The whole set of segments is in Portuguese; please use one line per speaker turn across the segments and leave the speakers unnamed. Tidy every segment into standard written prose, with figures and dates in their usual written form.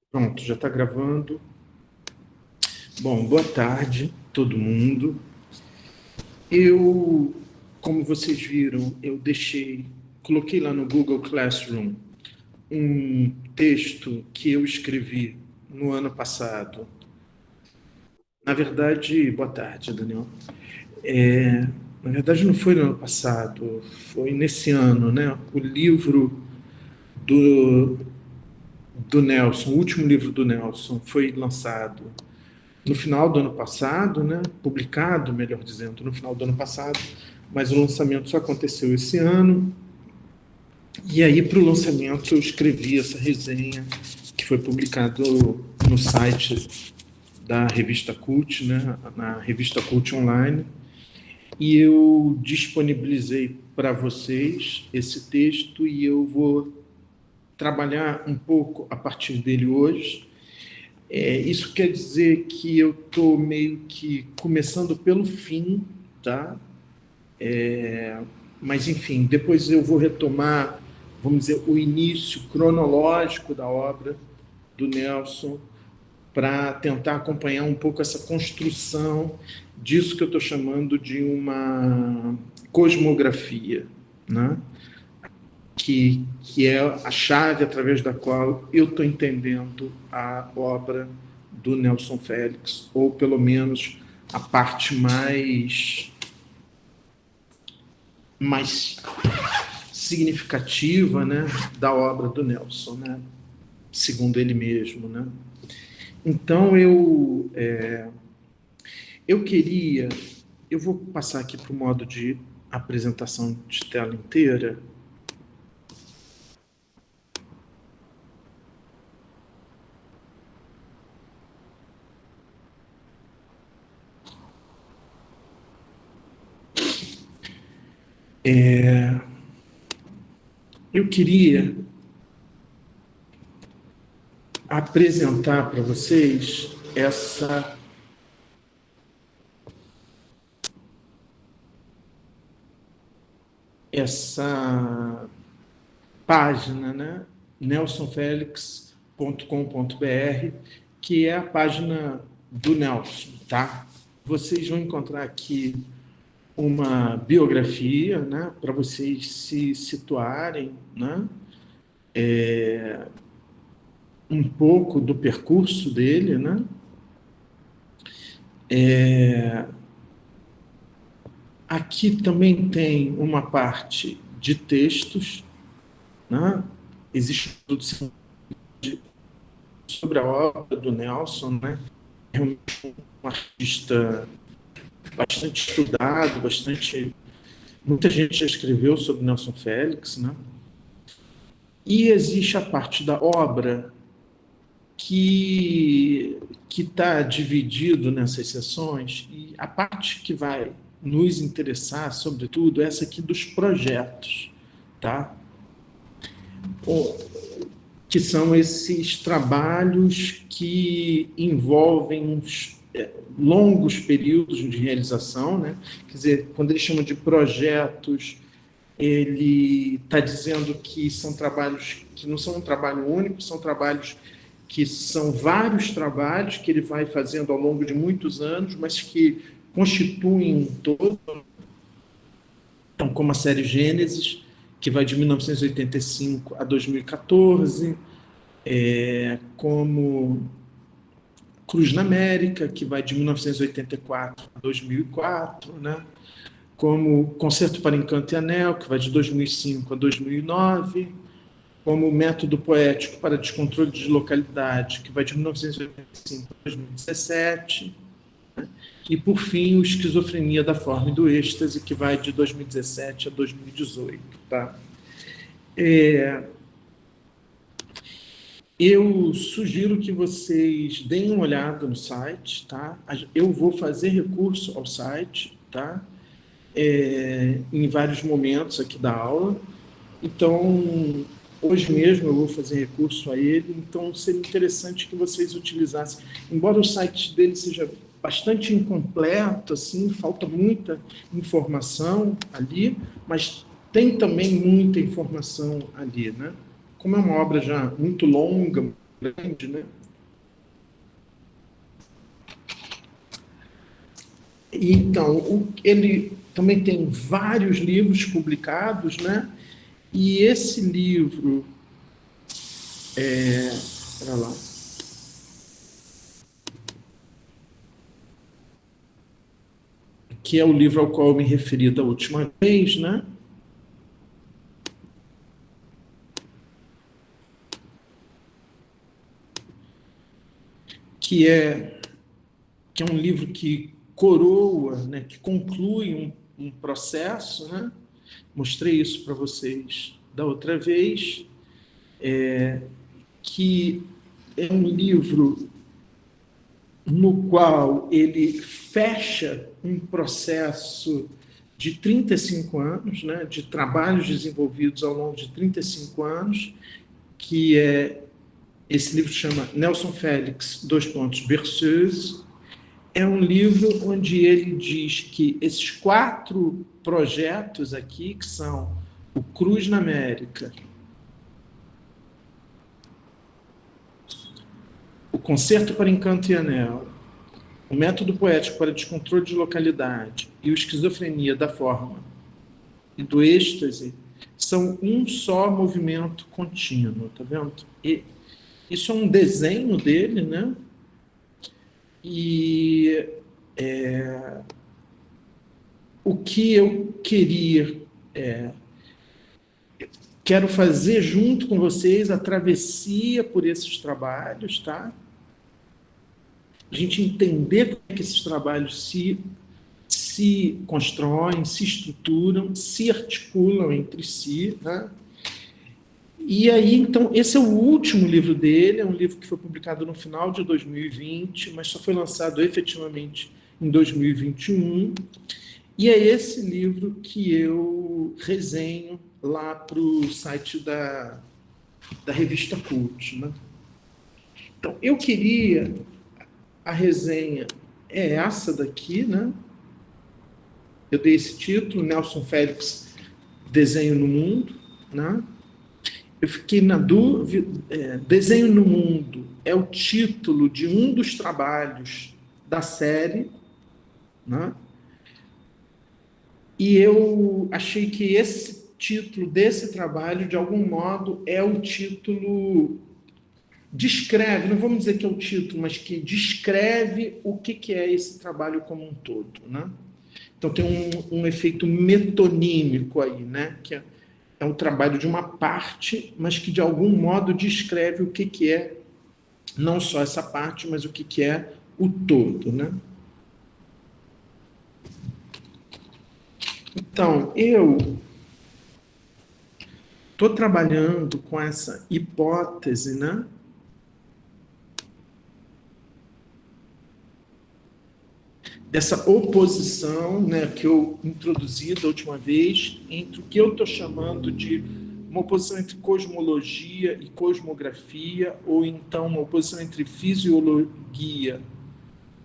Pronto, já está gravando. Bom, boa tarde, todo mundo. Como vocês viram, coloquei lá no Google Classroom um texto que eu escrevi no ano passado. Na verdade, boa tarde, Daniel. Na verdade, não foi no ano passado, foi nesse ano, né? O livro do, do Nelson, o último livro do Nelson, foi lançado no final do ano passado, né? Publicado, melhor dizendo, no final do ano passado, mas o lançamento só aconteceu esse ano. E aí, para o lançamento, eu escrevi essa resenha, que foi publicado no site da revista Cult, né? Na revista Cult Online, e eu disponibilizei para vocês esse texto e eu vou trabalhar um pouco a partir dele hoje. Isso quer dizer que eu estou meio que começando pelo fim, tá? Mas, enfim, depois eu vou retomar, vamos dizer, o início cronológico da obra do Nelson, para tentar acompanhar um pouco essa construção disso que eu estou chamando de uma cosmografia, né? que é a chave através da qual eu estou entendendo a obra do Nelson Félix, ou pelo menos a parte mais significativa, né, da obra do Nelson, né, segundo ele mesmo, né. Então eu vou passar aqui para o modo de apresentação de tela inteira. Eu queria apresentar para vocês essa página, né? nelsonfelix.com.br, que é a página do Nelson, tá? Vocês vão encontrar aqui uma biografia, né, para vocês se situarem, né, um pouco do percurso dele, né. Aqui também tem uma parte de textos, né? Existe tudo sobre a obra do Nelson, né? É realmente um artista bastante estudado, muita gente já escreveu sobre Nelson Félix, né? E existe a parte da obra que está dividido nessas sessões, e a parte que vai nos interessar, sobretudo, é essa aqui dos projetos, tá? Que são esses trabalhos que envolvem longos períodos de realização, né? Quer dizer, quando ele chama de projetos, ele está dizendo que são trabalhos que não são um trabalho único, são trabalhos que são vários trabalhos que ele vai fazendo ao longo de muitos anos, mas que constituem um todo, então, como a série Gênesis, que vai de 1985 a 2014, como Cruz na América, que vai de 1984 a 2004, né? Como Concerto para Encanto e Anel, que vai de 2005 a 2009, como Método Poético para Descontrole de Localidade, que vai de 1985 a 2017, né? E, por fim, o Esquizofrenia da Forma e do Êxtase, que vai de 2017 a 2018. Tá? Eu sugiro que vocês deem uma olhada no site, tá? Eu vou fazer recurso ao site, tá? Em vários momentos aqui da aula. Então, hoje mesmo eu vou fazer recurso a ele, então seria interessante que vocês utilizassem. Embora o site dele seja bastante incompleto, assim, falta muita informação ali, mas tem também muita informação ali, né? como é uma obra já muito longa, muito grande, né? Então, ele também tem vários livros publicados, né? E esse livro, para lá, que é o livro ao qual eu me referi da última vez, né? Que é, que é um livro que coroa, né? Que conclui um processo, né? Mostrei isso para vocês da outra vez, que é um livro no qual ele fecha um processo de 35 anos, né, de trabalhos desenvolvidos ao longo de 35 anos, que é, esse livro chama Nelson Félix, Berceuse. É um livro onde ele diz que esses 4 projetos aqui, que são o Cruz na América, o Concerto para Encanto e Anel, o Método Poético para Descontrole de Localidade e o Esquizofrenia da Forma e do Êxtase, são um só movimento contínuo, tá vendo? E isso é um desenho dele, né? E o que eu quero fazer junto com vocês a travessia por esses trabalhos, tá? A gente entender como é que esses trabalhos se constroem, se estruturam, se articulam entre si, né? E aí, então, esse é o último livro dele, é um livro que foi publicado no final de 2020, mas só foi lançado efetivamente em 2021, e é esse livro que eu resenho lá para o site da revista Cult, né? Então, eu queria, a resenha é essa daqui, né? Eu dei esse título, Nelson Félix, Desenho no Mundo, né? Eu fiquei na dúvida. Desenho no Mundo é o título de um dos trabalhos da série, né? E eu achei que esse título desse trabalho, de algum modo, é o título. Descreve, não vamos dizer que é o título, mas que descreve o que é esse trabalho como um todo, né? Então tem um efeito metonímico aí, né? Que é um trabalho de uma parte, mas que de algum modo descreve o que é não só essa parte, mas o que é o todo, né? Então, eu estou trabalhando com essa hipótese, né? Dessa oposição, né, que eu introduzi da última vez, entre o que eu estou chamando de uma oposição entre cosmologia e cosmografia, ou então uma oposição entre fisiologia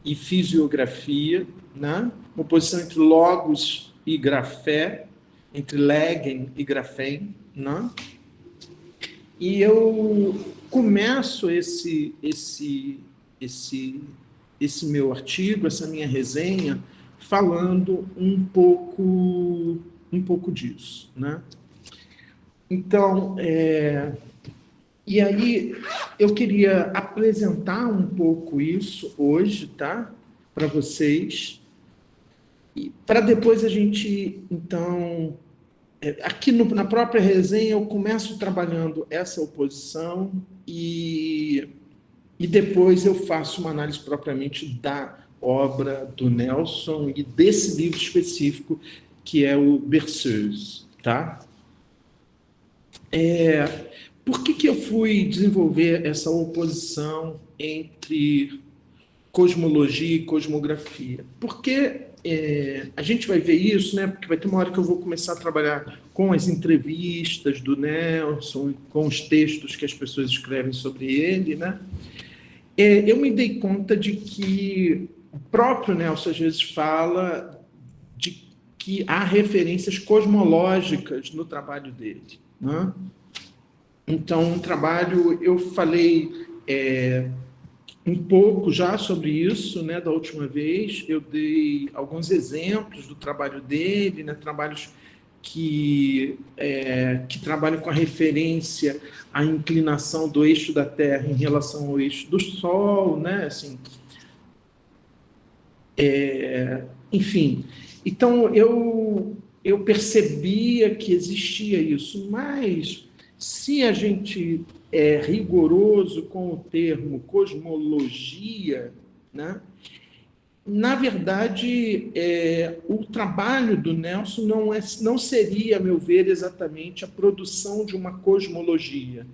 e fisiografia, né? Uma oposição entre logos e grafé, entre legen e grafém, né? E eu começo esse meu artigo, essa minha resenha, falando um pouco disso, né? Então, e aí eu queria apresentar um pouco isso hoje, tá? Para vocês, e para depois a gente, então, aqui na própria resenha eu começo trabalhando essa oposição e depois eu faço uma análise propriamente da obra do Nelson e desse livro específico, que é o Berceuse, tá? Por que eu fui desenvolver essa oposição entre cosmologia e cosmografia? Porque a gente vai ver isso, né? Porque vai ter uma hora que eu vou começar a trabalhar com as entrevistas do Nelson, com os textos que as pessoas escrevem sobre ele, né? Eu me dei conta de que o próprio Nelson às vezes fala de que há referências cosmológicas no trabalho dele, né? Então, um trabalho, eu falei um pouco já sobre isso, né, da última vez. Eu dei alguns exemplos do trabalho dele, né, trabalhos que trabalham com a referência à inclinação do eixo da Terra em relação ao eixo do Sol, né, assim, enfim. Então, eu percebia que existia isso, mas se a gente é rigoroso com o termo cosmologia, né, na verdade, o trabalho do Nelson não seria, a meu ver, exatamente a produção de uma cosmologia.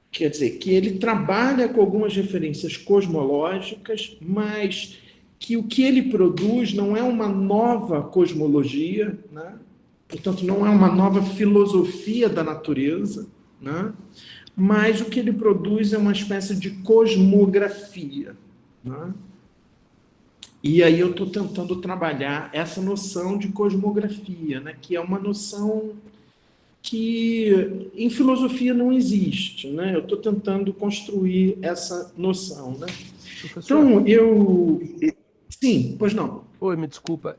Quer dizer, que ele trabalha com algumas referências cosmológicas, mas que o que ele produz não é uma nova cosmologia, né? Portanto, não é uma nova filosofia da natureza, né? Mas o que ele produz é uma espécie de cosmografia, né? E aí eu estou tentando trabalhar essa noção de cosmografia, né? Que é uma noção que em filosofia não existe, né? Eu estou tentando construir essa noção, né?
Professor?
Então, sim, pois não.
Oi, me desculpa,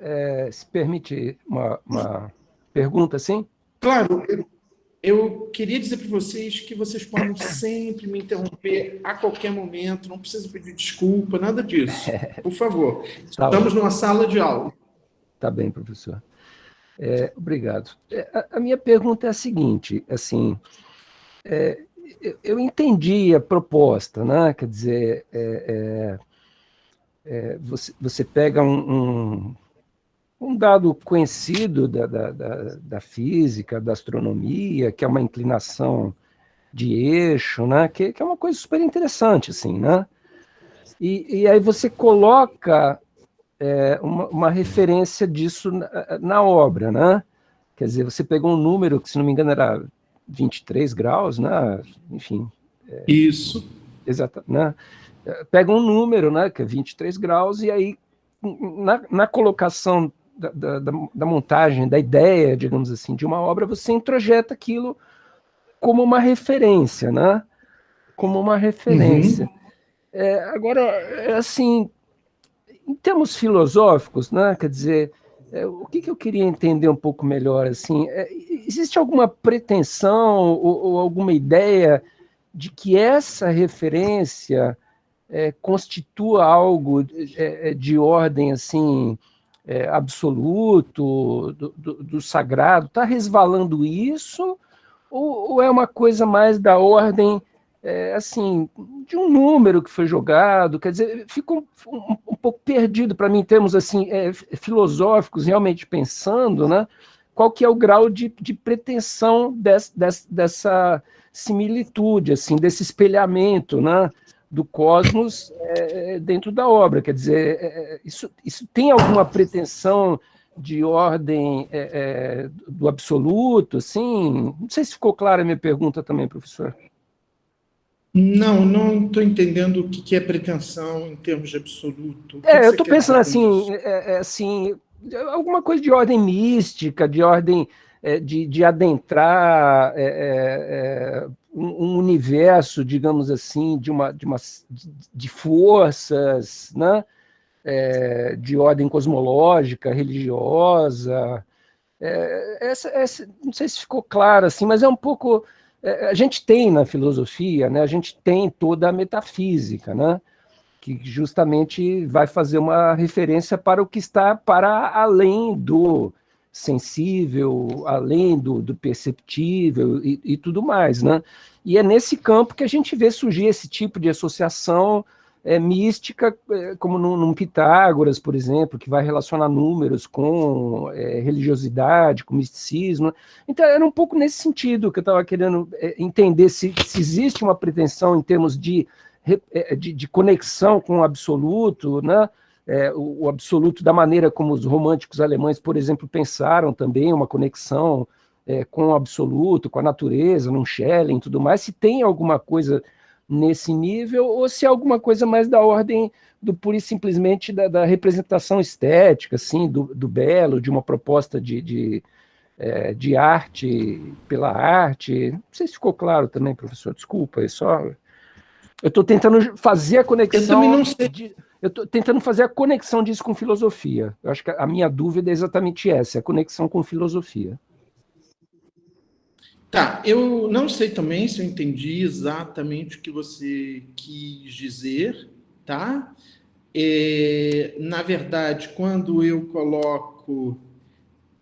se permite uma pergunta, sim?
Claro, eu queria dizer para vocês que vocês podem sempre me interromper a qualquer momento, não precisa pedir desculpa, nada disso. Por favor.
Tá
Estamos
ótimo,
numa sala de aula.
tá bem, professor. Obrigado. A minha pergunta é a seguinte, assim, eu entendi a proposta, né? Quer dizer, você pega um dado conhecido da física, da astronomia, que é uma inclinação de eixo, né? Que é uma coisa super interessante, assim, né? E aí você coloca uma referência disso na obra, né? Quer dizer, você pegou um número que, se não me engano, era 23 graus, né? Enfim,
Isso.
exata, né? Pega um número, né? Que é 23 graus, e aí, na colocação da montagem, da ideia, digamos assim, de uma obra, você introjeta aquilo como uma referência, né? Como uma referência.
Uhum.
Agora, assim, em termos filosóficos, né? Quer dizer, o que eu queria entender um pouco melhor, assim, existe alguma pretensão ou alguma ideia de que essa referência constitua algo de ordem, assim, absoluto, do sagrado? Está resvalando isso? Ou é uma coisa mais da ordem, assim, de um número que foi jogado? Quer dizer, fica um pouco perdido para mim, em termos assim, filosóficos, realmente pensando, né? Qual que é o grau de pretensão dessa similitude, assim, desse espelhamento, né? Do cosmos dentro da obra. Quer dizer, isso tem alguma pretensão de ordem do absoluto, assim? Não sei se ficou clara a minha pergunta também, professor.
Não estou entendendo o que é pretensão em termos de absoluto. O que
Eu
você
estou
quer
pensando
dizer com
assim,
isso?
assim, alguma coisa de ordem mística, de ordem de adentrar um universo, digamos assim, de forças, né? De ordem cosmológica, religiosa. Não sei se ficou claro assim, mas é um pouco. A gente tem na filosofia, né? A gente tem toda a metafísica, né? Que justamente vai fazer uma referência para o que está para além do sensível, além do perceptível e tudo mais, né? E é nesse campo que a gente vê surgir esse tipo de associação mística, como num Pitágoras, por exemplo, que vai relacionar números com religiosidade, com misticismo. Então, era um pouco nesse sentido que eu estava querendo entender se existe uma pretensão em termos de conexão com o absoluto, né? O absoluto da maneira como os românticos alemães, por exemplo, pensaram também uma conexão com o absoluto, com a natureza, num Schelling e tudo mais, se tem alguma coisa nesse nível, ou se é alguma coisa mais da ordem do pura e simplesmente da representação estética, assim, do belo, de uma proposta de arte pela arte. Não sei se ficou claro também, professor, desculpa, é só... Eu estou tentando fazer a conexão...
Eu também não sei.
Eu estou tentando fazer a conexão disso com filosofia. Eu acho que a minha dúvida é exatamente essa, a conexão com filosofia.
Tá, eu não sei também se eu entendi exatamente o que você quis dizer, tá? Na verdade, quando eu coloco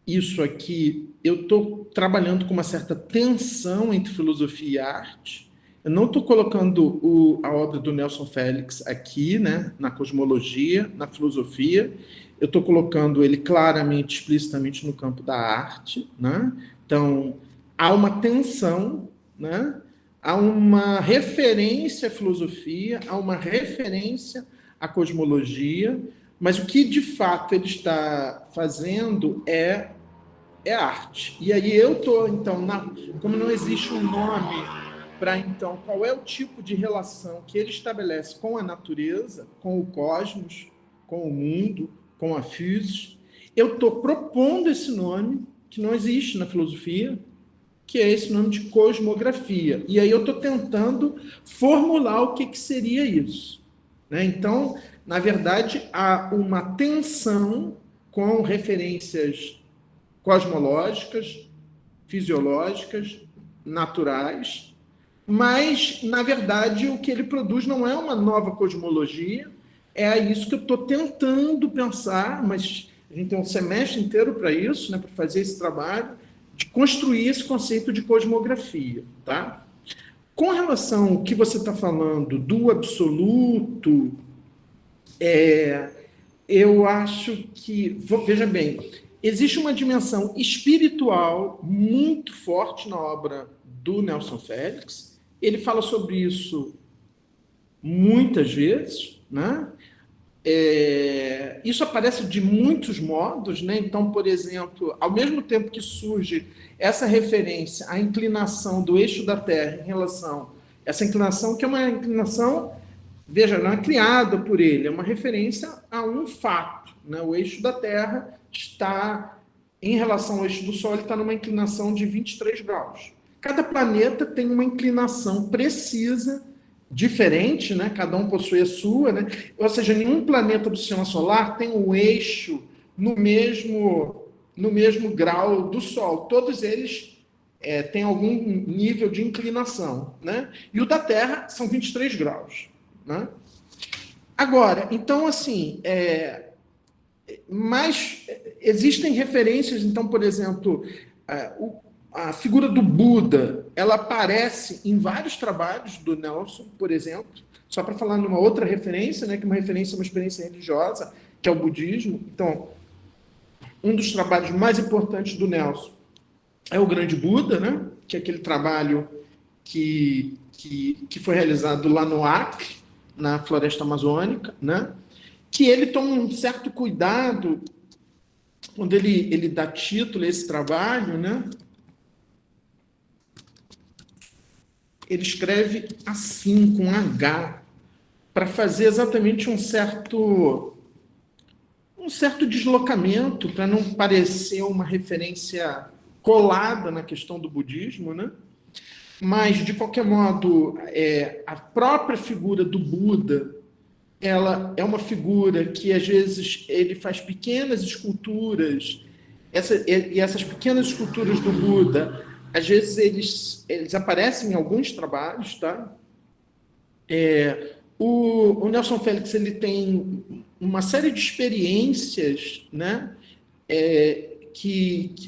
isso aqui, eu estou trabalhando com uma certa tensão entre filosofia e arte. Eu não estou colocando a obra do Nelson Félix aqui, né, na cosmologia, na filosofia. Eu estou colocando ele claramente, explicitamente no campo da arte, né? Então, há uma tensão, né? Há uma referência à filosofia, há uma referência à cosmologia, mas o que de fato ele está fazendo é arte. E aí eu estou, então, como não existe um nome para, então, qual é o tipo de relação que ele estabelece com a natureza, com o cosmos, com o mundo, com a physis, eu estou propondo esse nome, que não existe na filosofia, que é esse nome de cosmografia. E aí eu estou tentando formular o que seria isso, né? Então, na verdade, há uma tensão com referências cosmológicas, fisiológicas, naturais, mas, na verdade, o que ele produz não é uma nova cosmologia, é isso que eu estou tentando pensar, mas a gente tem um semestre inteiro para isso, né, para fazer esse trabalho, de construir esse conceito de cosmografia, tá? Com relação ao que você está falando do absoluto, eu acho que, veja bem, existe uma dimensão espiritual muito forte na obra do Nelson Félix. Ele fala sobre isso muitas vezes, né? Isso aparece de muitos modos, né? Então, por exemplo, ao mesmo tempo que surge essa referência à inclinação do eixo da Terra em relação a essa inclinação, que é uma inclinação, veja, não é criada por ele, é uma referência a um fato, né? O eixo da Terra está, em relação ao eixo do Sol, ele está numa inclinação de 23 graus. Cada planeta tem uma inclinação precisa, diferente, né? Cada um possui a sua, né? Ou seja, nenhum planeta do sistema solar tem um eixo no mesmo grau do Sol. Todos eles têm algum nível de inclinação, né? E o da Terra são 23 graus, né? Agora, então, assim, mas existem referências, então, por exemplo, a figura do Buda, ela aparece em vários trabalhos do Nelson, por exemplo, só para falar numa outra referência, né, que é uma referência a uma experiência religiosa, que é o budismo. Então, um dos trabalhos mais importantes do Nelson é o Grande Buda, né, que é aquele trabalho que foi realizado lá no Acre, na floresta amazônica, né, que ele toma um certo cuidado quando ele dá título a esse trabalho, né? Ele escreve assim, com H, para fazer exatamente um certo deslocamento, para não parecer uma referência colada na questão do budismo, né? Mas, de qualquer modo, a própria figura do Buda, ela é uma figura que, às vezes, ele faz pequenas esculturas, e essas pequenas esculturas do Buda, às vezes, eles aparecem em alguns trabalhos, tá? O Nelson Félix, ele tem uma série de experiências, né?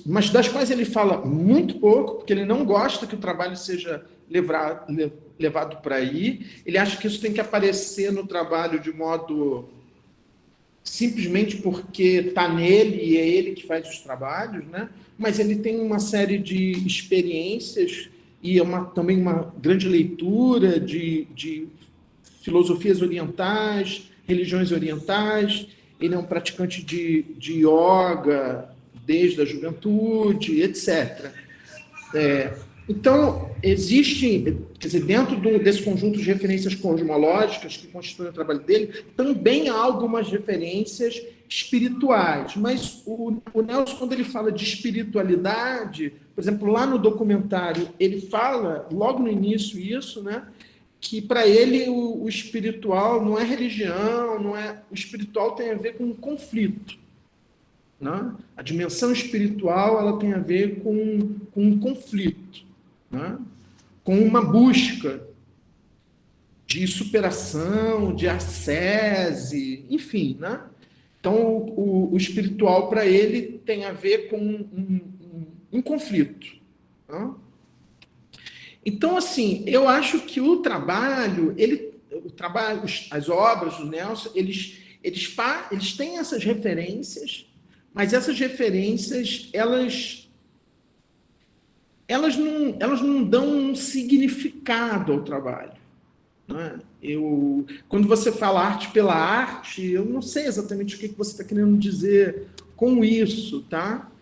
Mas das quais ele fala muito pouco, porque ele não gosta que o trabalho seja levado para aí. Ele acha que isso tem que aparecer no trabalho de modo simplesmente porque está nele e é ele que faz os trabalhos, né? Mas ele tem uma série de experiências e também uma grande leitura de filosofias orientais, religiões orientais. Ele é um praticante de yoga desde a juventude, etc. Então, existe, quer dizer, dentro desse conjunto de referências cosmológicas que constituem o trabalho dele, também há algumas referências espirituais. Mas o Nelson, quando ele fala de espiritualidade, por exemplo, lá no documentário, ele fala, logo no início, isso, né? Que para ele o espiritual não é religião, não é, o espiritual tem a ver com conflito. Né? A dimensão espiritual ela tem a ver com um conflito, né? Com uma busca de superação, de ascese, enfim. Né? Então, o espiritual para ele tem a ver com um conflito. Né? Então, assim, eu acho que o trabalho, as obras do Nelson, eles têm essas referências, mas essas referências, elas não dão um significado ao trabalho. Né? Quando você fala arte pela arte, eu não sei exatamente o que você está querendo dizer com isso, tá?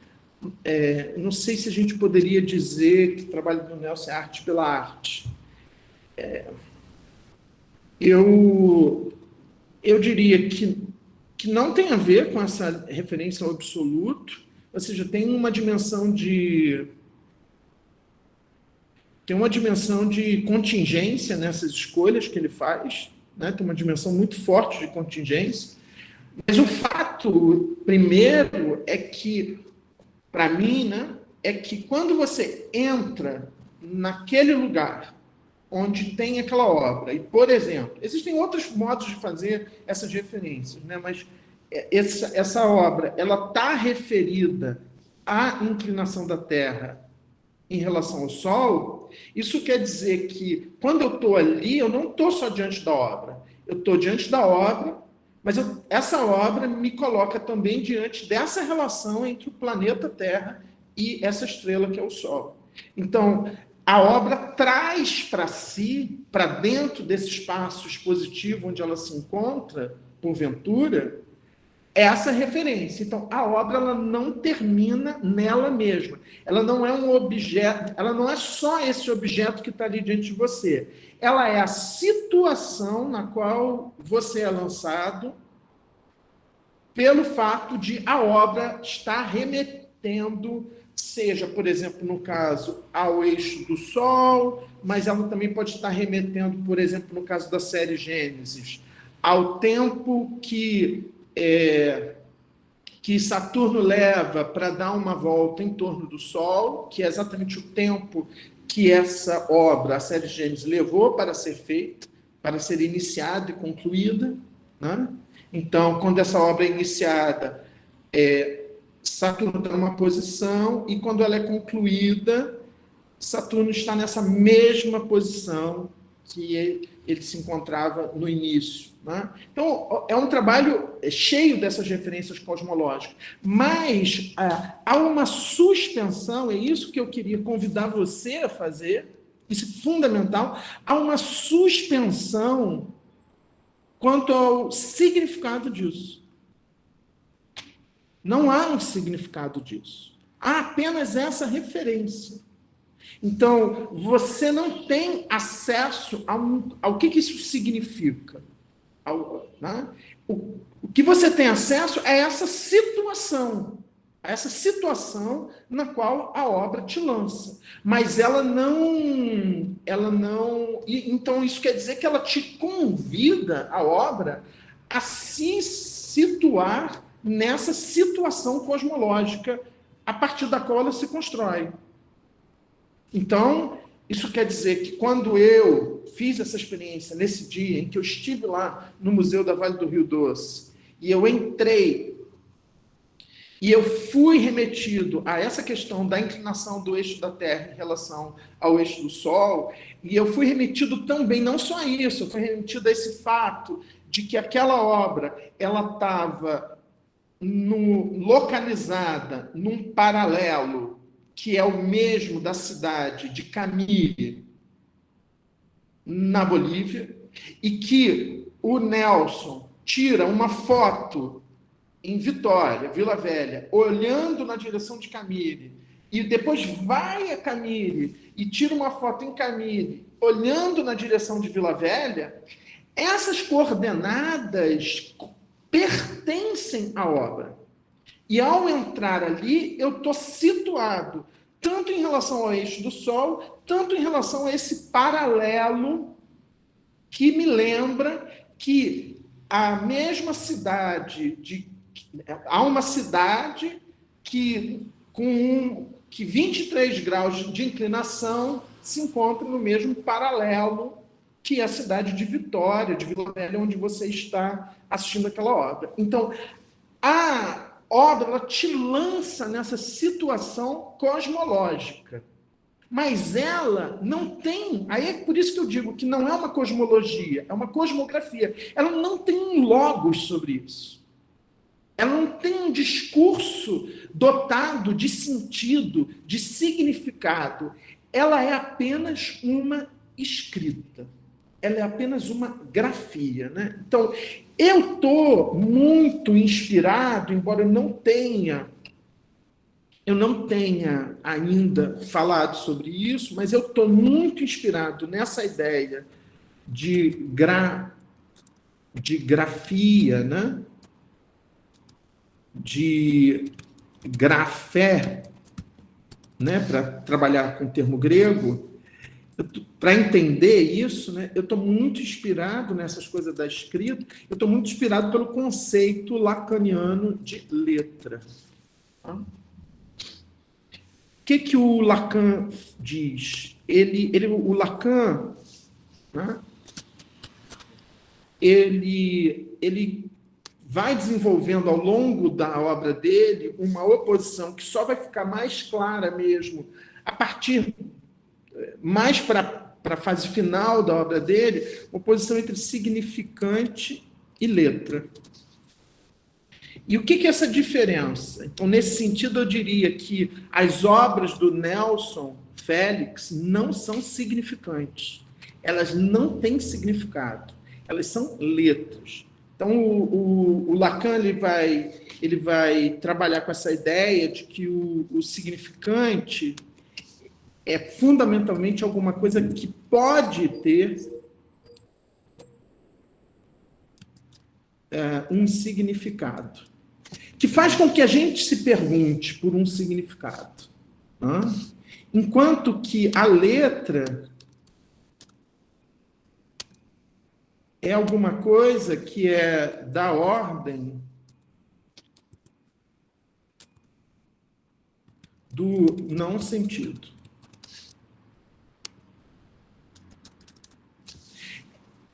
Não sei se a gente poderia dizer que o trabalho do Nelson é arte pela arte. Eu diria que não tem a ver com essa referência ao absoluto, ou seja, tem uma dimensão de contingência nessas escolhas que ele faz, né? Tem uma dimensão muito forte de contingência, mas o fato primeiro é que, para mim, né, é que quando você entra naquele lugar onde tem aquela obra, e, por exemplo, existem outros modos de fazer essas referências, né, mas essa obra ela está referida à inclinação da Terra em relação ao Sol, isso quer dizer que, quando eu estou ali, eu não estou só diante da obra, eu estou diante da obra, mas essa obra me coloca também diante dessa relação entre o planeta Terra e essa estrela que é o Sol. Então, a obra traz para si, para dentro desse espaço expositivo onde ela se encontra, porventura, essa referência. Então, a obra ela não termina nela mesma. Ela não é um objeto, ela não é só esse objeto que está ali diante de você. Ela é a situação na qual você é lançado pelo fato de a obra estar remetendo, seja, por exemplo, no caso, ao eixo do Sol, mas ela também pode estar remetendo, por exemplo, no caso da série Gênesis, ao tempo que Saturno leva para dar uma volta em torno do Sol, que é exatamente o tempo que essa obra, a série Gênesis, levou para ser feita, para ser iniciada e concluída. Né? Então, quando essa obra é iniciada, Saturno está numa posição, e quando ela é concluída, Saturno está nessa mesma posição que ele se encontrava no início. Né? Então, é um trabalho cheio dessas referências cosmológicas, mas há uma suspensão, é isso que eu queria convidar você a fazer, isso é fundamental, há uma suspensão quanto ao significado disso. Não há um significado disso. Há apenas essa referência. Então, você não tem acesso ao que isso significa. Né? O que você tem acesso é essa situação na qual a obra te lança. Mas ela não. Então, isso quer dizer que ela te convida, a obra, a se situar nessa situação cosmológica a partir da qual ela se constrói. Então, isso quer dizer que quando eu fiz essa experiência, nesse dia em que eu estive lá no Museu da Vale do Rio Doce, e eu entrei, e eu fui remetido a essa questão da inclinação do eixo da Terra em relação ao eixo do Sol, e eu fui remetido também, não só a isso, eu fui remetido a esse fato de que aquela obra, ela estava localizada num paralelo que é o mesmo da cidade de Camille, na Bolívia, e que o Nelson tira uma foto em Vitória, Vila Velha, olhando na direção de Camille, e depois vai a Camille e tira uma foto em Camille, olhando na direção de Vila Velha, essas coordenadas pertencem à obra. E ao entrar ali, eu estou situado tanto em relação ao eixo do Sol, tanto em relação a esse paralelo que me lembra que a mesma cidade, há uma cidade que 23 graus de inclinação se encontra no mesmo paralelo que é a cidade de Vitória, de Vila Velha, onde você está assistindo aquela obra. Então, a obra ela te lança nessa situação cosmológica. Mas ela não tem, aí é por isso que eu digo que não é uma cosmologia, é uma cosmografia. Ela não tem um logos sobre isso. Ela não tem um discurso dotado de sentido, de significado. Ela é apenas uma escrita. Ela é apenas uma grafia, né? Então, eu estou muito inspirado, embora eu não tenha ainda falado sobre isso, mas eu estou muito inspirado nessa ideia de grafia, né? De grafé, né? Para trabalhar com o termo grego, para entender isso, né? Eu estou muito inspirado nessas coisas da escrita, eu estou muito inspirado pelo conceito lacaniano de letra. Tá? O que o Lacan diz? O Lacan, né? ele vai desenvolvendo ao longo da obra dele uma oposição que só vai ficar mais clara mesmo a partir mais para a fase final da obra dele, uma oposição entre significante e letra. E o que é essa diferença? Então, nesse sentido, eu diria que as obras do Nelson Félix não são significantes. Elas não têm significado. Elas são letras. Então, o Lacan ele vai trabalhar com essa ideia de que o significante é fundamentalmente alguma coisa que pode ter um significado, que faz com que a gente se pergunte por um significado. Enquanto que a letra é alguma coisa que é da ordem do não sentido.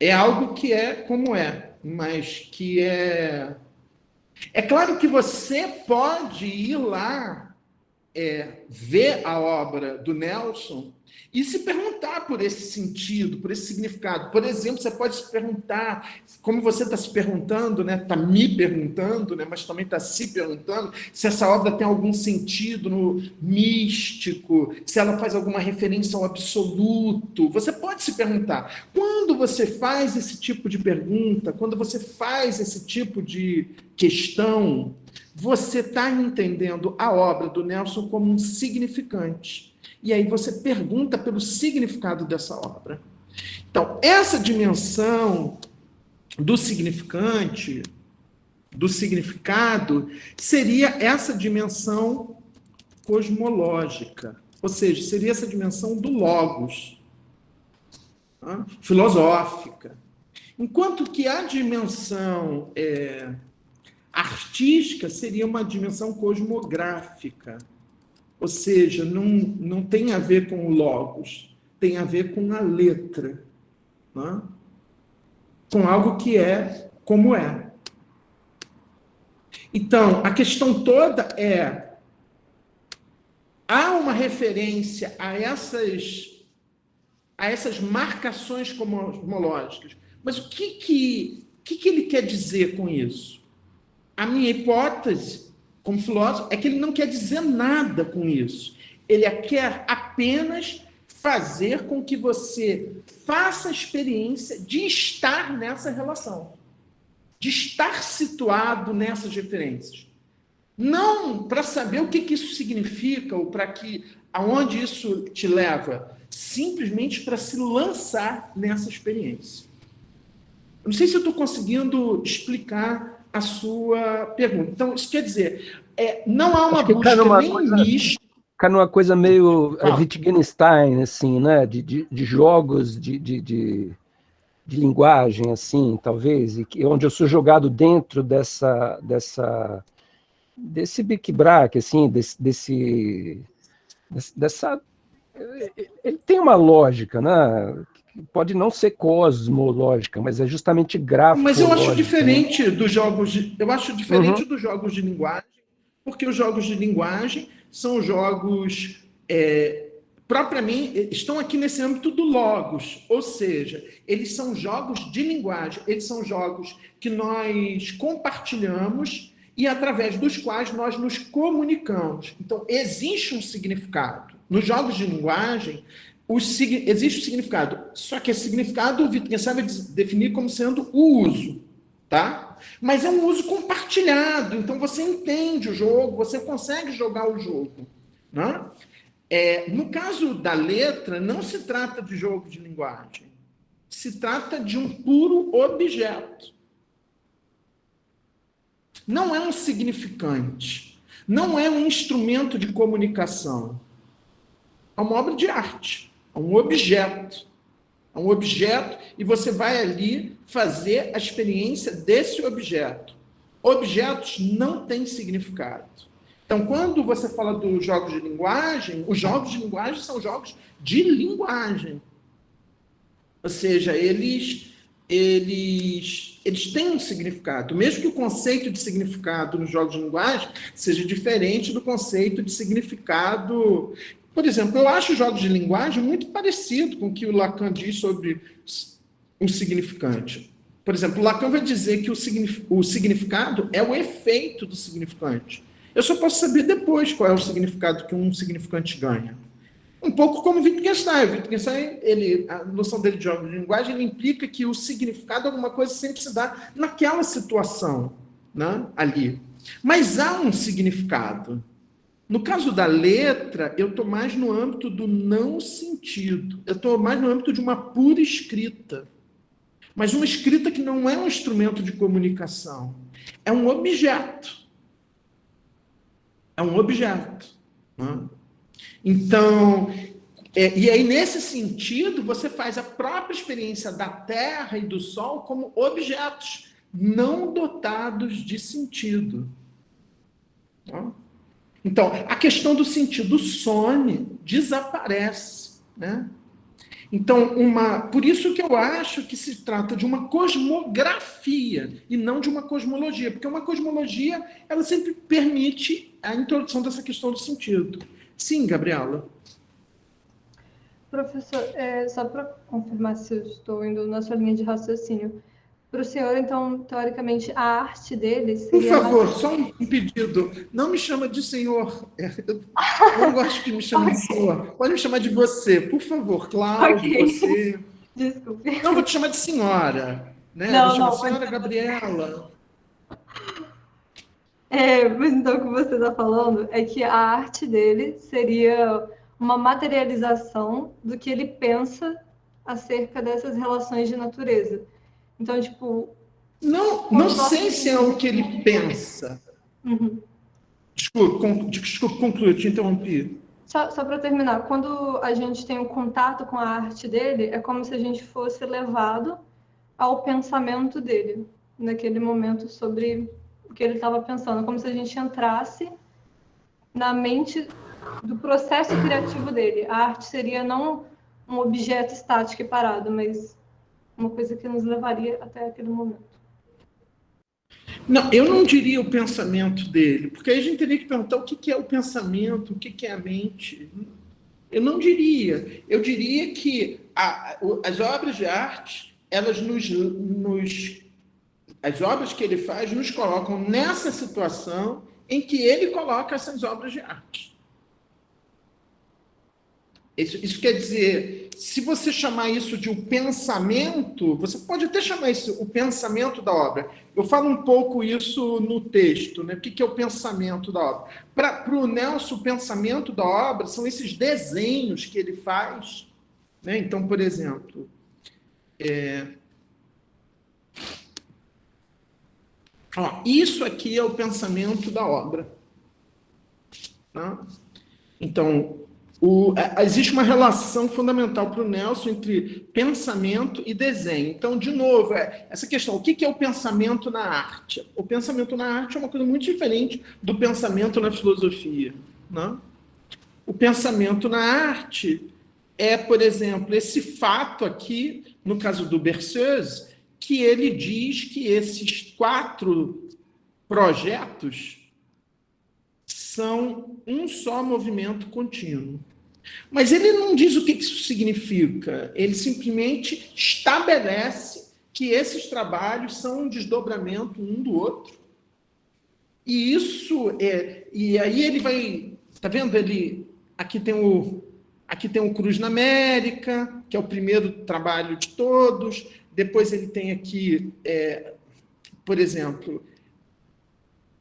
É algo que é como é, mas que é... É claro que você pode ir lá, ver a obra do Nelson e se perguntar por esse sentido, por esse significado. Por exemplo, você pode se perguntar, como você está se perguntando, né? Está me perguntando, né? Mas também está se perguntando se essa obra tem algum sentido no místico, se ela faz alguma referência ao absoluto. Você pode se perguntar. Quando você faz esse tipo de pergunta, quando você faz esse tipo de questão, você está entendendo a obra do Nelson como um significante. E aí você pergunta pelo significado dessa obra. Então, essa dimensão do significante, do significado, seria essa dimensão cosmológica. Ou seja, seria essa dimensão do logos, filosófica. Enquanto que a dimensão artística seria uma dimensão cosmográfica. Ou seja, não tem a ver com o logos, tem a ver com a letra, né? Com algo que é como é. Então, a questão toda há uma referência a essas marcações cosmológicas, mas o que ele quer dizer com isso? A minha hipótese, como filósofo, é que ele não quer dizer nada com isso. Ele quer apenas fazer com que você faça a experiência de estar nessa relação, de estar situado nessas referências. Não para saber o que isso significa ou aonde isso te leva, simplesmente para se lançar nessa experiência. Eu não sei se eu estou conseguindo explicar a sua pergunta. Então, isso quer dizer, não há uma
Acho que
busca nem mística.
Cai numa coisa meio
Fala.
Wittgenstein, assim, né? De jogos de linguagem, assim, talvez, onde eu sou jogado dentro desse bric-brac, assim, dessa... Ele tem uma lógica, né? Pode não ser cosmológica, mas é justamente
Mas eu acho
grafológica, né?
diferente dos jogos eu acho diferente
Uhum.
dos jogos de linguagem, porque os jogos de linguagem são jogos propriamente estão aqui nesse âmbito do logos, ou seja, eles são jogos de linguagem, eles são jogos que nós compartilhamos e através dos quais nós nos comunicamos. Então, existe um significado. Nos jogos de linguagem, existe o significado, só que esse significado o Wittgenstein vai definir como sendo o uso, tá? Mas é um uso compartilhado, então você entende o jogo, você consegue jogar o jogo, né? No caso da letra, não se trata de jogo de linguagem, se trata de um puro objeto. Não é um significante, não é um instrumento de comunicação, é uma obra de arte, é um objeto. É um objeto e você vai ali fazer a experiência desse objeto. Objetos não têm significado. Então, quando você fala dos jogos de linguagem, os jogos de linguagem são jogos de linguagem. Ou seja, eles têm um significado. Mesmo que o conceito de significado nos jogos de linguagem seja diferente do conceito de significado. Por exemplo, eu acho os jogos de linguagem muito parecido com o que o Lacan diz sobre um significante. Por exemplo, Lacan vai dizer que o significado é o efeito do significante. Eu só posso saber depois qual é o significado que um significante ganha. Um pouco como Wittgenstein. Wittgenstein, a noção dele de jogos de linguagem, ele implica que o significado de alguma coisa sempre se dá naquela situação, né, ali. Mas há um significado. No caso da letra, eu estou mais no âmbito do não sentido. Eu estou mais no âmbito de uma pura escrita. Mas uma escrita que não é um instrumento de comunicação. É um objeto. É um objeto. Né? Então, e aí, nesse sentido, você faz a própria experiência da Terra e do Sol como objetos não dotados de sentido. Tá? Então, a questão do sentido some, desaparece. Né? Então, por isso que eu acho que se trata de uma cosmografia e não de uma cosmologia, porque uma cosmologia ela sempre permite a introdução dessa questão do sentido. Sim, Gabriela.
Professor, só para confirmar se eu estou indo na sua linha de raciocínio, para o senhor, então, teoricamente, a arte dele seria...
Por favor, só um pedido. Não me chama de senhor. Eu não gosto que me chame de senhor. Pode me chamar de você, por favor. Cláudio, você.
Desculpe.
Não, vou te chamar de senhora. Né?
Não,
vou chamar
não,
senhora Gabriela.
Mas então o que você está falando é que a arte dele seria uma materialização do que ele pensa acerca dessas relações de natureza. Então, tipo...
Não sei se é o que ele pensa.
Uhum.
Desculpa, conclui, eu te interrompi.
Só para terminar, quando a gente tem um contato com a arte dele, é como se a gente fosse levado ao pensamento dele, naquele momento, sobre o que ele estava pensando, como se a gente entrasse na mente do processo criativo dele. A arte seria não um objeto estático e parado, mas uma coisa que nos levaria até aquele momento.
Não, eu não diria o pensamento dele, porque aí a gente teria que perguntar o que é o pensamento, o que é a mente. Eu não diria. Eu diria que as obras de arte, elas as obras que ele faz nos colocam nessa situação em que ele coloca essas obras de arte. Isso quer dizer, se você chamar isso de o pensamento, você pode até chamar isso o pensamento da obra. Eu falo um pouco isso no texto, né? O que é o pensamento da obra? Para o Nelson, o pensamento da obra são esses desenhos que ele faz. Né? Então, por exemplo, Ó, isso aqui é o pensamento da obra. Tá? Então, existe uma relação fundamental para o Nelson entre pensamento e desenho. Então, de novo, essa questão, o que é o pensamento na arte? O pensamento na arte é uma coisa muito diferente do pensamento na filosofia. Né? O pensamento na arte é, por exemplo, esse fato aqui, no caso do Berceuse, que ele diz que esses 4 projetos são um só movimento contínuo. Mas ele não diz o que isso significa, ele simplesmente estabelece que esses trabalhos são um desdobramento um do outro. E isso e aí ele vai, tá vendo? Aqui tem o Cruz na América, que é o primeiro trabalho de todos. Depois ele tem aqui, por exemplo,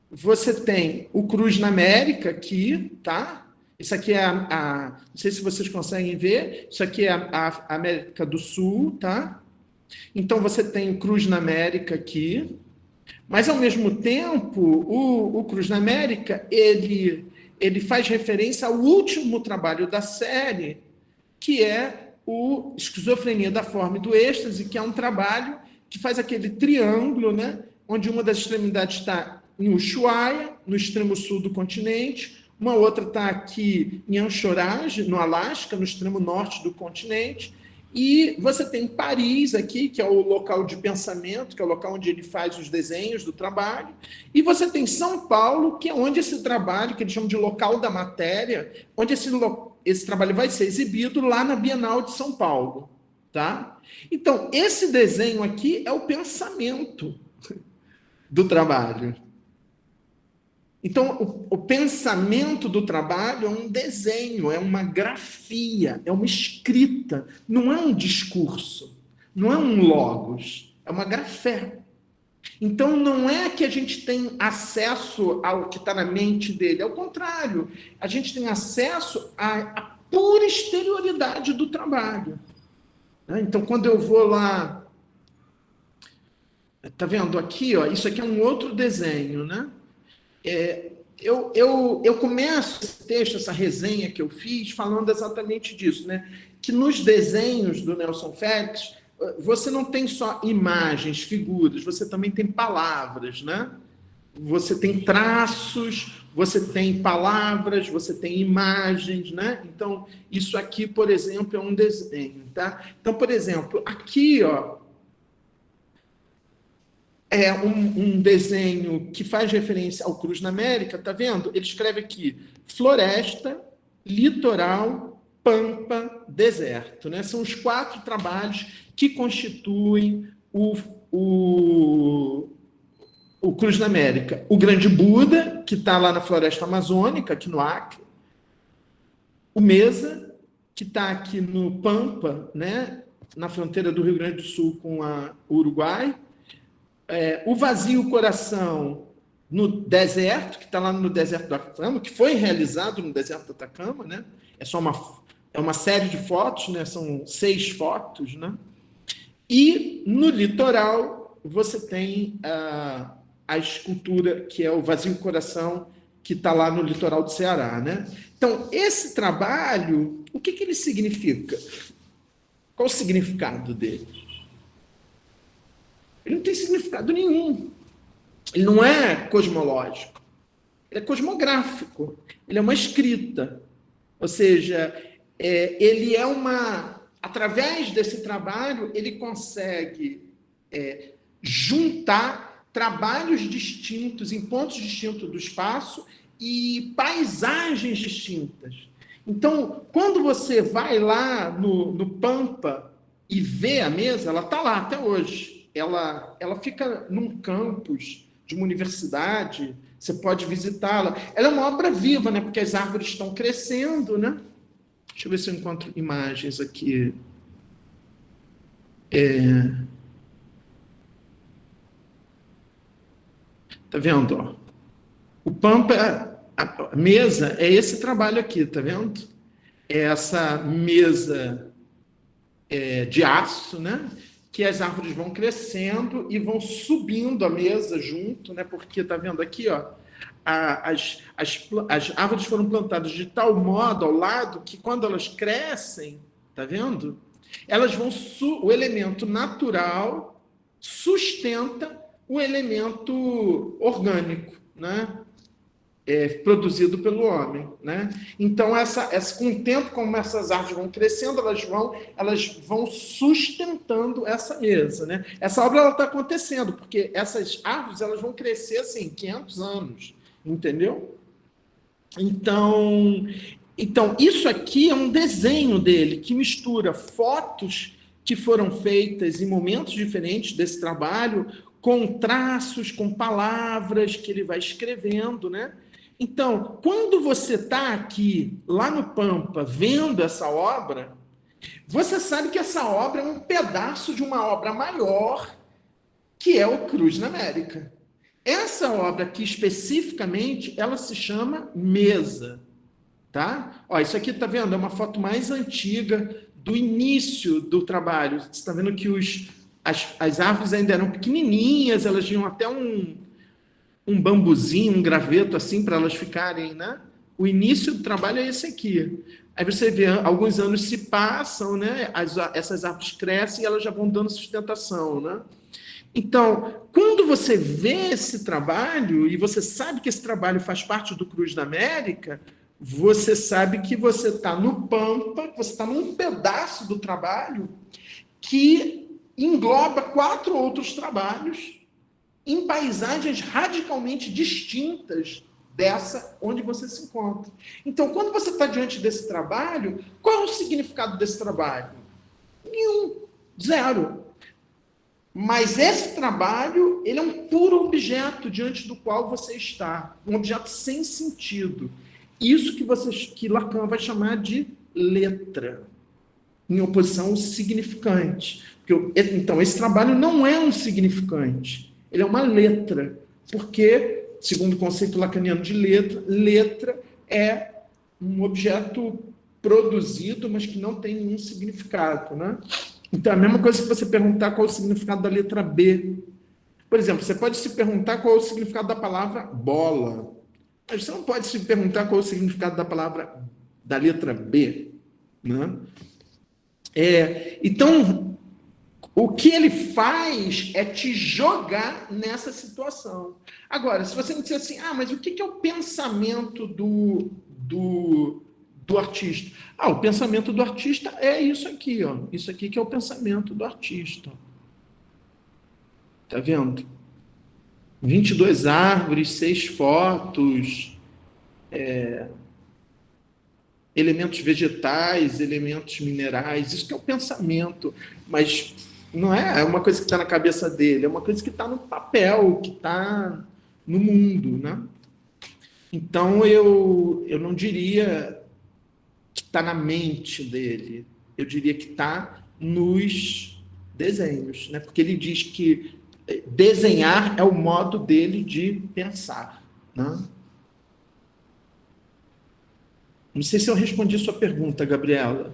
você tem o Cruz na América aqui, tá? Isso aqui é não sei se vocês conseguem ver, isso aqui é a América do Sul, tá? Então você tem o Cruz na América aqui, mas ao mesmo tempo o Cruz na América ele faz referência ao último trabalho da série, que é o Esquizofrenia da Forma e do Êxtase, que é um trabalho que faz aquele triângulo, né? Onde uma das extremidades está em Ushuaia, no extremo sul do continente, uma outra está aqui em Anchorage, no Alasca, no extremo norte do continente, e você tem Paris aqui, que é o local de pensamento, que é o local onde ele faz os desenhos do trabalho, e você tem São Paulo, que é onde esse trabalho, que eles chamam de local da matéria, onde esse trabalho vai ser exibido lá na Bienal de São Paulo. Tá? Então, esse desenho aqui é o pensamento do trabalho. Então, o pensamento do trabalho é um desenho, é uma grafia, é uma escrita, não é um discurso, não é um logos, é uma grafé. Então, não é que a gente tem acesso ao que está na mente dele, ao contrário, a gente tem acesso à pura exterioridade do trabalho. Então, quando eu vou lá, tá vendo aqui, ó, isso aqui é um outro desenho, né? Eu começo esse texto, essa resenha que eu fiz, falando exatamente disso, né? Que nos desenhos do Nelson Félix, você não tem só imagens, figuras, você também tem palavras, né? Você tem traços, você tem palavras, você tem imagens, né? Então, isso aqui, por exemplo, é um desenho, tá? Então, por exemplo, aqui, ó, é um desenho que faz referência ao Cruz na América, tá vendo? Ele escreve aqui, floresta, litoral, pampa, deserto, né? São os 4 trabalhos que constituem o Cruz na América. O Grande Buda, que está lá na floresta amazônica, aqui no Acre. O Mesa, que está aqui no Pampa, né? Na fronteira do Rio Grande do Sul com o Uruguai. O Vazio Coração no deserto, que está lá no deserto do Atacama, que foi realizado no deserto do Atacama, né? É uma série de fotos, né? São 6 fotos, né? E no litoral você tem a escultura que é o Vazio Coração, que está lá no litoral do Ceará, né? Então, esse trabalho, o que ele significa? Qual o significado dele? Ele não tem significado nenhum. Ele não é cosmológico. Ele é cosmográfico. Ele é uma escrita. Ou seja, ele é uma... Através desse trabalho, ele consegue juntar trabalhos distintos, em pontos distintos do espaço e paisagens distintas. Então, quando você vai lá no Pampa e vê a mesa, ela está lá até hoje. Ela fica num campus de uma universidade, você pode visitá-la. Ela é uma obra viva, né? Porque as árvores estão crescendo, né? Deixa eu ver se eu encontro imagens aqui. Tá vendo? Ó? O Pampa, a mesa, é esse trabalho aqui, tá vendo? É essa mesa de aço, né? que as árvores vão crescendo e vão subindo a mesa junto, né? Porque tá vendo aqui, ó, as árvores foram plantadas de tal modo ao lado que quando elas crescem, tá vendo? Elas vão o elemento natural sustenta o elemento orgânico, né? Produzido pelo homem, né? Então com o tempo, como essas árvores vão crescendo, elas vão sustentando essa mesa, né? Essa obra ela está acontecendo porque essas árvores elas vão crescer assim 500 anos, entendeu? Então isso aqui é um desenho dele que mistura fotos que foram feitas em momentos diferentes desse trabalho com traços, com palavras que ele vai escrevendo, né? Então, quando você está aqui, lá no Pampa, vendo essa obra, você sabe que essa obra é um pedaço de uma obra maior, que é o Cruz na América. Essa obra aqui, especificamente, ela se chama Mesa, tá? Ó, isso aqui, tá vendo? É uma foto mais antiga do início do trabalho. Você está vendo que as árvores ainda eram pequenininhas, elas tinham até um bambuzinho, um graveto assim para elas ficarem, né? O início do trabalho é esse aqui. Aí você vê, alguns anos se passam, né? Essas árvores crescem e elas já vão dando sustentação, né? Então, quando você vê esse trabalho e você sabe que esse trabalho faz parte do Cruz da América, você sabe que você está no Pampa, você está num pedaço do trabalho que engloba 4 outros trabalhos em paisagens radicalmente distintas dessa onde você se encontra. Então, quando você está diante desse trabalho, qual é o significado desse trabalho? Nenhum, zero. Mas esse trabalho, ele é um puro objeto diante do qual você está, um objeto sem sentido. Isso que Lacan vai chamar de letra, em oposição ao significante. Então, esse trabalho não é um significante. Ele é uma letra, porque, segundo o conceito lacaniano de letra é um objeto produzido, mas que não tem nenhum significado, né? Então, é a mesma coisa que você perguntar qual é o significado da letra B. Por exemplo, você pode se perguntar qual é o significado da palavra bola, mas você não pode se perguntar qual é o significado da letra B, né? Então, o que ele faz é te jogar nessa situação. Agora, se você me disser assim, mas o que é o pensamento do artista? O pensamento do artista é isso aqui, ó. Isso aqui que é o pensamento do artista. Tá vendo? 22 árvores, 6 fotos, elementos vegetais, elementos minerais, isso que é o pensamento, mas não é uma coisa que está na cabeça dele, é uma coisa que está no papel, que está no mundo, né? Então, eu não diria que está na mente dele, eu diria que está nos desenhos, né? Porque ele diz que desenhar é o modo dele de pensar, né? Não sei se eu respondi a sua pergunta, Gabriela.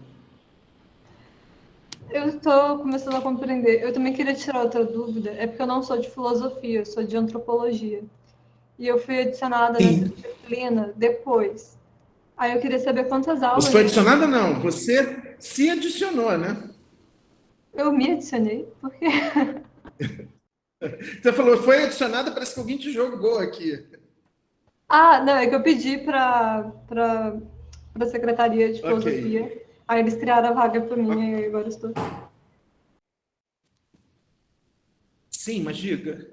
Eu estou começando a compreender. Eu também queria tirar outra dúvida, é porque eu não sou de filosofia, eu sou de antropologia. E eu fui adicionada nessa disciplina depois. Aí eu queria saber quantas aulas...
Você foi adicionada, não. Você se adicionou, né?
Eu me adicionei? Por quê?
Você falou, foi adicionada, parece que alguém te jogou aqui.
Não, é que eu pedi para a Secretaria de Filosofia. Okay. Aí eles criaram a vaga para mim e agora estou...
Sim, mas diga.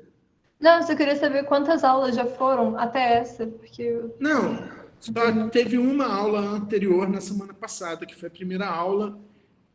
Não, eu só queria saber quantas aulas já foram até essa, porque...
Não, só teve uma aula anterior na semana passada, que foi a primeira aula,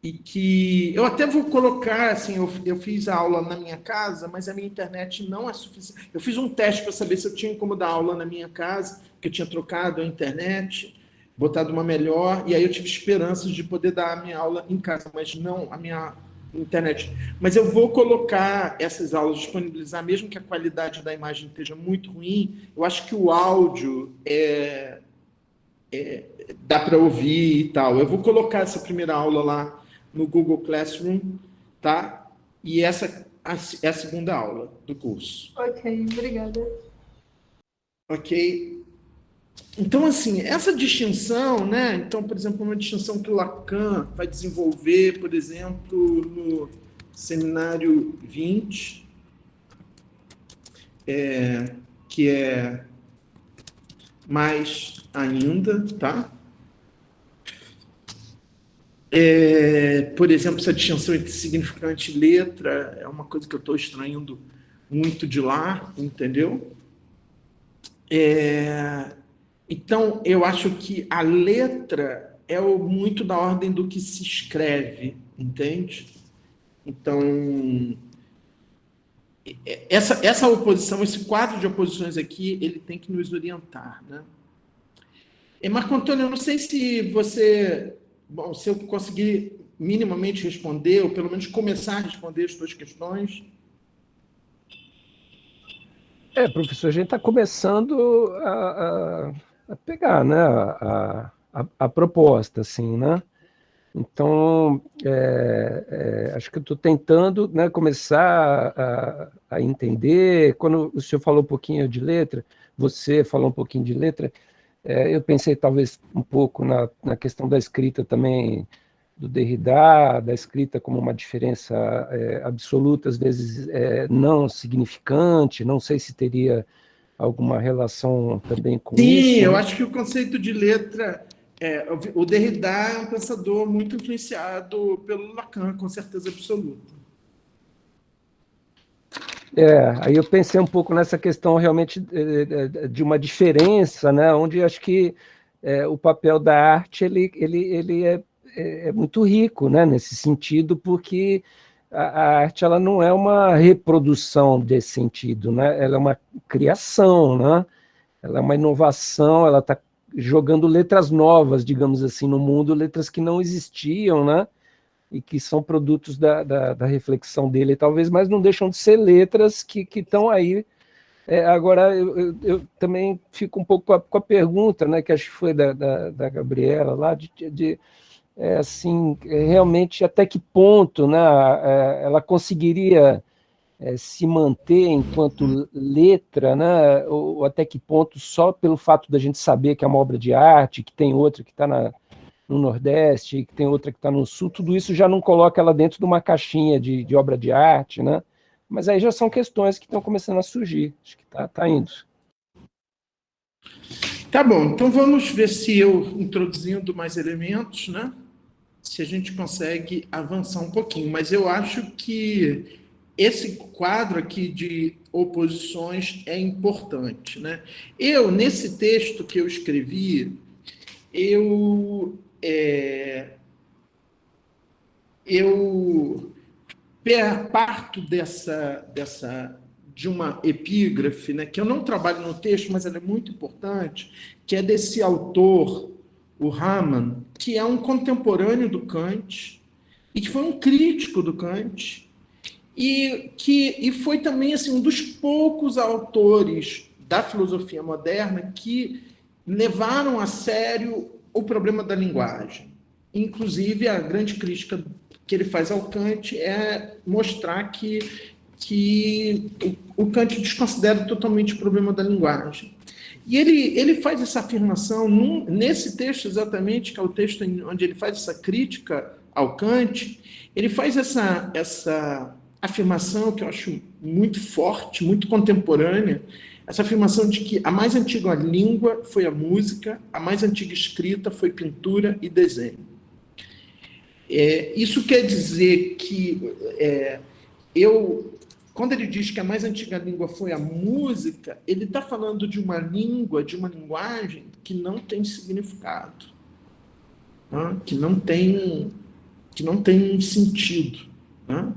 e que eu até vou colocar, assim, eu fiz a aula na minha casa, mas a minha internet não é suficiente. Eu fiz um teste para saber se eu tinha como dar aula na minha casa, porque eu tinha trocado a internet, botado uma melhor, e aí eu tive esperanças de poder dar a minha aula em casa, mas não a minha internet. Mas eu vou colocar essas aulas, disponibilizar, mesmo que a qualidade da imagem esteja muito ruim, eu acho que o áudio dá para ouvir e tal. Eu vou colocar essa primeira aula lá no Google Classroom, tá? E essa é a segunda aula do curso.
Ok, obrigada.
Ok? Então, assim, essa distinção, né? Então, por exemplo, uma distinção que o Lacan vai desenvolver, por exemplo, no seminário 20, que é mais ainda, tá? Por exemplo, essa distinção entre significante e letra é uma coisa que eu estou extraindo muito de lá, entendeu? Então, eu acho que a letra é muito da ordem do que se escreve, entende? Então, essa oposição, esse quadro de oposições aqui, ele tem que nos orientar, né? E Marco Antônio, eu não sei se você, bom, se eu conseguir minimamente responder, ou pelo menos começar a responder as suas questões.
Professor, a gente está começando a pegar, né, a proposta, assim, né? Então, acho que eu estou tentando, né, começar a entender. Quando o senhor falou um pouquinho de letra, você falou um pouquinho de letra, eu pensei talvez um pouco na questão da escrita também, do Derrida, da escrita como uma diferença absoluta, às vezes não significante, não sei se teria alguma relação também com
Sim,
isso,
eu
né?
acho que o conceito de letra, o Derrida é um pensador muito influenciado pelo Lacan, com certeza absoluta.
Aí eu pensei um pouco nessa questão realmente de uma diferença, né, onde acho que o papel da arte ele é muito rico, né, nesse sentido, porque a arte ela não é uma reprodução desse sentido, né, ela é uma criação, né, ela é uma inovação, ela está jogando letras novas, digamos assim, no mundo, letras que não existiam, né, e que são produtos da reflexão dele, talvez, mas não deixam de ser letras que estão aí. Agora, eu também fico um pouco com a pergunta, né, que acho que foi da Gabriela, lá, assim, realmente até que ponto, né, ela conseguiria se manter enquanto letra, né, ou até que ponto, só pelo fato da gente saber que é uma obra de arte, que tem outra que está no Nordeste, que tem outra que está no Sul, tudo isso já não coloca ela dentro de uma caixinha de obra de arte, né? Mas aí já são questões que estão começando a surgir. Acho que tá indo.
Tá bom, então vamos ver se eu, introduzindo mais elementos, né? Se a gente consegue avançar um pouquinho. Mas eu acho que esse quadro aqui de oposições é importante, né? Nesse texto que eu escrevi, eu, eu parto de uma epígrafe, né, que eu não trabalho no texto, mas ela é muito importante, que é desse autor, o Hamann, que é um contemporâneo do Kant e que foi um crítico do Kant e foi também assim um dos poucos autores da filosofia moderna que levaram a sério o problema da linguagem. Inclusive, a grande crítica que ele faz ao Kant é mostrar que o Kant desconsidera totalmente o problema da linguagem. E ele faz essa afirmação nesse texto exatamente, que é o texto onde ele faz essa crítica ao Kant, ele faz essa afirmação que eu acho muito forte, muito contemporânea, essa afirmação de que a mais antiga língua foi a música, a mais antiga escrita foi pintura e desenho. Isso quer dizer que quando ele diz que a mais antiga língua foi a música, ele está falando de uma língua, de uma linguagem que não tem significado, tá? que não tem sentido. Tá?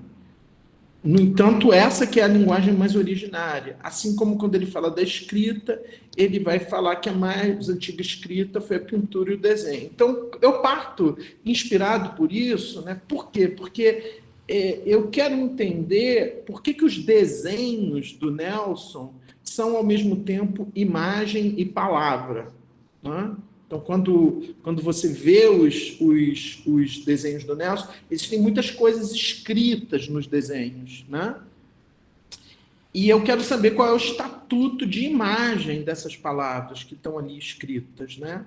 No entanto, essa que é a linguagem mais originária. Assim como quando ele fala da escrita, ele vai falar que a mais antiga escrita foi a pintura e o desenho. Então, eu parto inspirado por isso, né? Por quê? Porque eu quero entender por que os desenhos do Nelson são, ao mesmo tempo, imagem e palavra. Né? Então, quando você vê os desenhos do Nelson, existem muitas coisas escritas nos desenhos, né? E eu quero saber qual é o estatuto de imagem dessas palavras que estão ali escritas, né?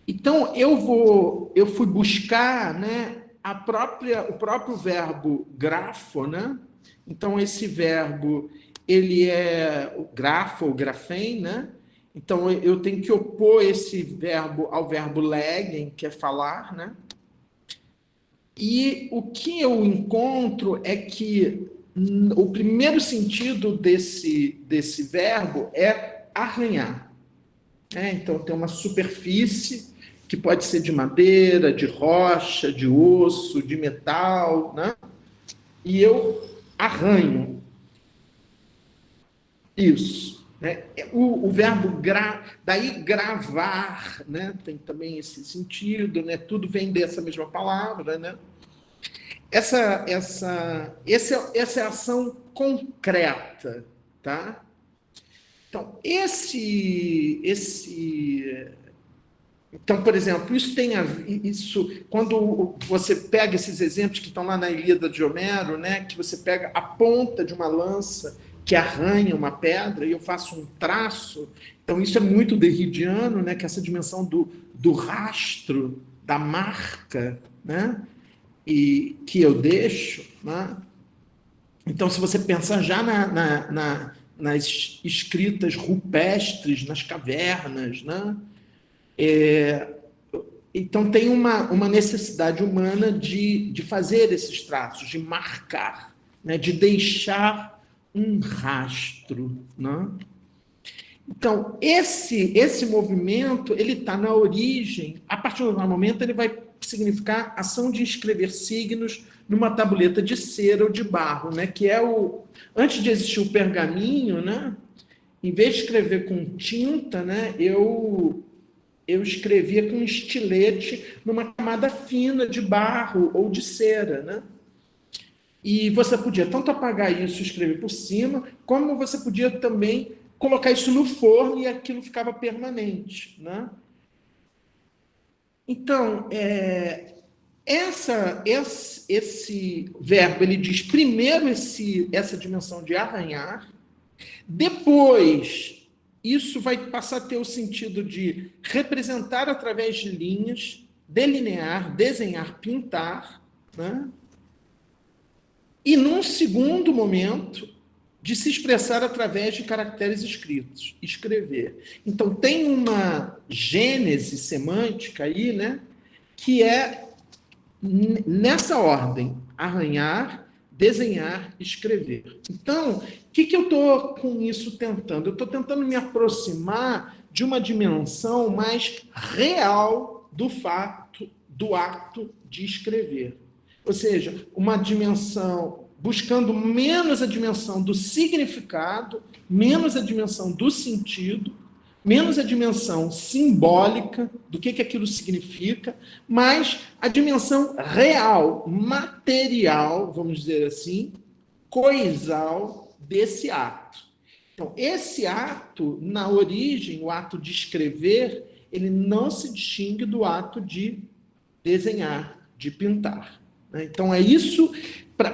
Então, eu fui buscar, né, o próprio verbo grafo, né? Então, esse verbo, ele é o grafo, ou grafem, né? Então, eu tenho que opor esse verbo ao verbo legen, que é falar, né? E o que eu encontro é que o primeiro sentido desse verbo é arranhar. Então, tem uma superfície que pode ser de madeira, de rocha, de osso, de metal, né? E eu arranho. Isso. Né? O verbo daí gravar, né? Tem também esse sentido, né? Tudo vem dessa mesma palavra, né? Essa é a ação concreta, tá? Então, então, por exemplo, quando você pega esses exemplos que estão lá na Ilíada de Homero, né, que você pega a ponta de uma lança que arranha uma pedra e eu faço um traço, então isso é muito derridiano, né, que é essa dimensão do rastro, da marca, né, e que eu deixo, né? Então, se você pensar já nas escritas rupestres, nas cavernas, né? Então, tem uma necessidade humana de fazer esses traços, de marcar, né? De deixar um rastro, né? Então, esse movimento, ele está na origem, a partir do momento, ele vai significar ação de escrever signos numa tabuleta de cera ou de barro, né? Que é antes de existir o pergaminho, né? Em vez de escrever com tinta, né? Eu escrevia com estilete numa camada fina de barro ou de cera, né? E você podia tanto apagar isso e escrever por cima, como você podia também colocar isso no forno e aquilo ficava permanente, né? Então, esse verbo, ele diz primeiro essa dimensão de arranhar, depois isso vai passar a ter o sentido de representar através de linhas, delinear, desenhar, pintar, né? E num segundo momento, de se expressar através de caracteres escritos, escrever. Então, tem uma gênese semântica aí, né, que é nessa ordem: arranhar, desenhar, escrever. Então, o que eu estou com isso tentando? Eu estou tentando me aproximar de uma dimensão mais real do ato de escrever. Ou seja, uma dimensão buscando menos a dimensão do significado, menos a dimensão do sentido, menos a dimensão simbólica do que aquilo significa, mas a dimensão real, material, vamos dizer assim, coisal desse ato. Então, esse ato, na origem, o ato de escrever, ele não se distingue do ato de desenhar, de pintar. Então, é isso,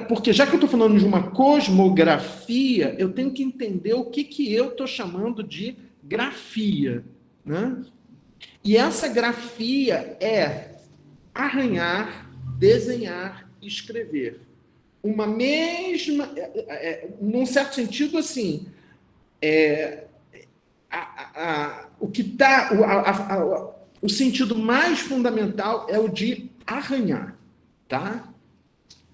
porque já que eu estou falando de uma cosmografia, eu tenho que entender o que eu estou chamando de grafia, né? E essa grafia é arranhar, desenhar, escrever. Uma mesma, num certo sentido, assim, o sentido mais fundamental é o de arranhar, tá?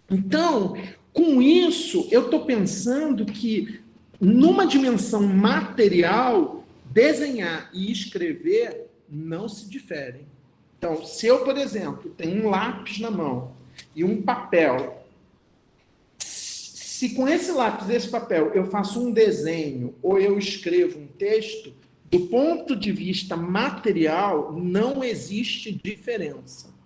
Então, com isso, eu estou pensando que numa dimensão material, desenhar e escrever não se diferem. Então, se eu, por exemplo, tenho um lápis na mão e um papel, se com esse lápis e esse papel eu faço um desenho ou eu escrevo um texto, do ponto de vista material, não existe diferença.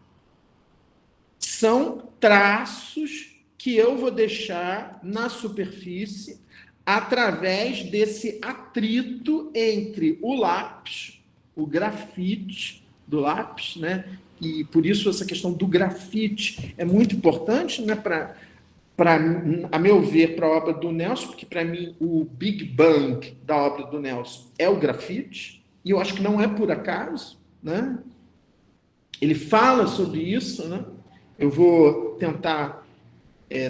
São traços que eu vou deixar na superfície através desse atrito entre o lápis, o grafite, do lápis, né? E por isso essa questão do grafite é muito importante, né? A meu ver, para a obra do Nelson, porque para mim o Big Bang da obra do Nelson é o grafite, e eu acho que não é por acaso, né? Ele fala sobre isso, né? Eu vou tentar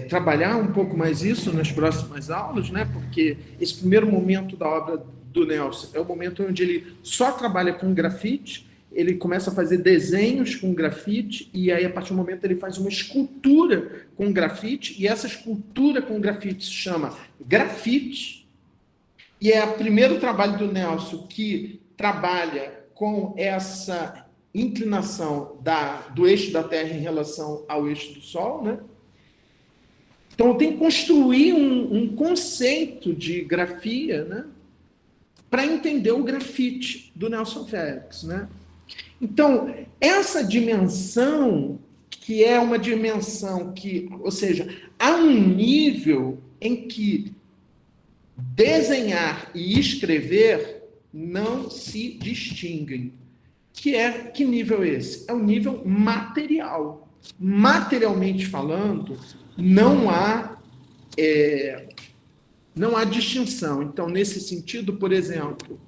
trabalhar um pouco mais isso nas próximas aulas, né? Porque esse primeiro momento da obra do Nelson é o momento onde ele só trabalha com grafite, ele começa a fazer desenhos com grafite, e aí, a partir do momento, ele faz uma escultura com grafite, e essa escultura com grafite se chama grafite, e é o primeiro trabalho do Nelson que trabalha com essa inclinação do eixo da Terra em relação ao eixo do Sol, né? Então, eu tenho que construir um conceito de grafia, né? Para entender o grafite do Nelson Félix, né? Então, essa dimensão, que é uma dimensão que, ou seja, há um nível em que desenhar e escrever não se distinguem. Que nível é esse? É o nível material. Materialmente falando, não há distinção. Então, nesse sentido, por exemplo,